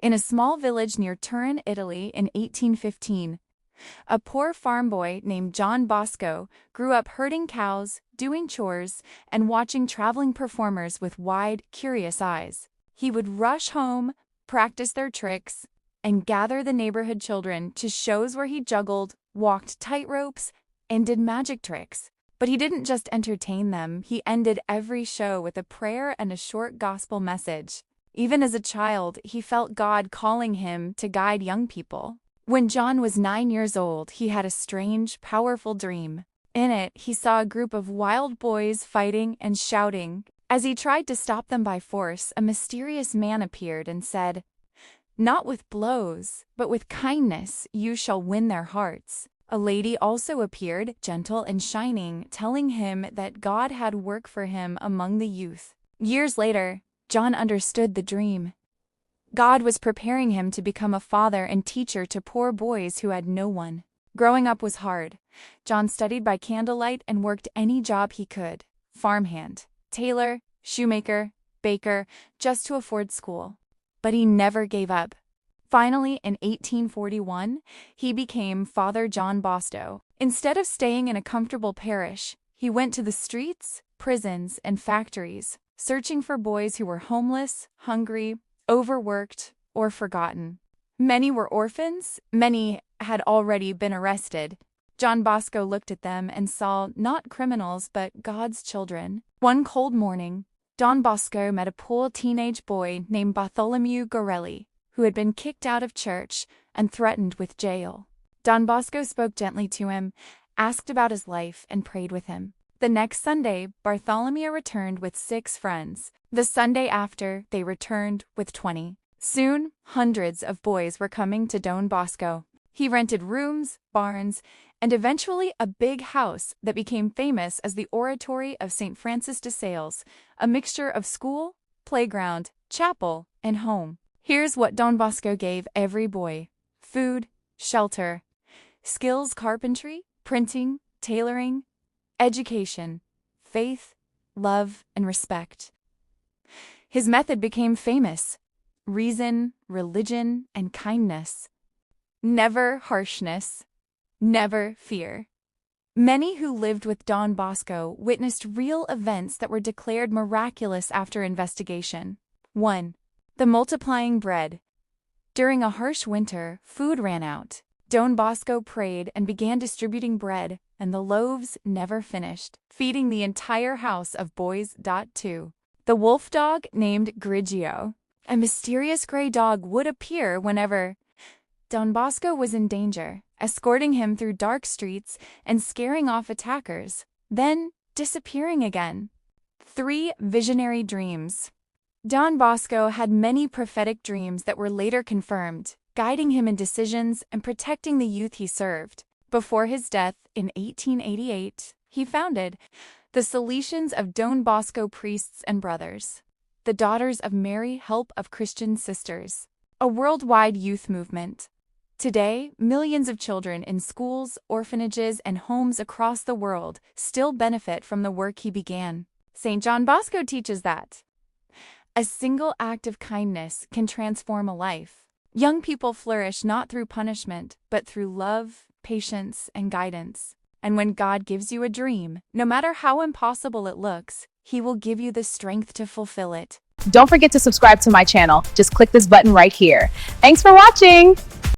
In a small village near Turin, Italy in 1815, a poor farm boy named John Bosco grew up herding cows, doing chores, and watching traveling performers with wide, curious eyes. He would rush home, practice their tricks, and gather the neighborhood children to shows where he juggled, walked tightropes, and did magic tricks. But he didn't just entertain them, he ended every show with a prayer and a short gospel message. Even as a child, he felt God calling him to guide young people. When John was 9 years old, he had a strange, powerful dream. In it, he saw a group of wild boys fighting and shouting. As he tried to stop them by force, a mysterious man appeared and said, "Not with blows, but with kindness you shall win their hearts." A lady also appeared, gentle and shining, telling him that God had work for him among the youth. Years later, John understood the dream. God was preparing him to become a father and teacher to poor boys who had no one. Growing up was hard. John studied by candlelight and worked any job he could: farmhand, tailor, shoemaker, baker, just to afford school. But he never gave up. Finally, in 1841, he became Father John Bosco. Instead of staying in a comfortable parish, he went to the streets, prisons, and factories, searching for boys who were homeless, hungry, overworked, or forgotten. Many were orphans, many had already been arrested. John Bosco looked at them and saw not criminals but God's children. One cold morning, Don Bosco met a poor teenage boy named Bartholomew Gorelli, who had been kicked out of church and threatened with jail. Don Bosco spoke gently to him, asked about his life, and prayed with him. The next Sunday, Bartholomew returned with 6 friends. The Sunday after, they returned with 20. Soon, hundreds of boys were coming to Don Bosco. He rented rooms, barns, and eventually a big house that became famous as the Oratory of St. Francis de Sales, a mixture of school, playground, chapel, and home. Here's what Don Bosco gave every boy: food, shelter, skills: carpentry, printing, tailoring, education, faith, love, and respect. His method became famous: reason, religion, and kindness. Never harshness, never fear. Many who lived with Don Bosco witnessed real events that were declared miraculous after investigation. 1. The multiplying bread. During a harsh winter, food ran out. Don Bosco prayed and began distributing bread, and the loaves never finished, feeding the entire house of boys. 2. The wolf dog named Grigio. A mysterious gray dog would appear whenever Don Bosco was in danger, escorting him through dark streets and scaring off attackers, then disappearing again. 3. Visionary dreams. Don Bosco had many prophetic dreams that were later confirmed, guiding him in decisions and protecting the youth he served. Before his death in 1888, he founded the Salesians of Don Bosco Priests and Brothers, the Daughters of Mary Help of Christian Sisters, a worldwide youth movement. Today, millions of children in schools, orphanages, and homes across the world still benefit from the work he began. Saint John Bosco teaches that a single act of kindness can transform a life. Young people flourish not through punishment, but through love, patience, and guidance. And when God gives you a dream, no matter how impossible it looks, He will give you the strength to fulfill it. Don't forget to subscribe to my channel. Just click this button right here. Thanks for watching!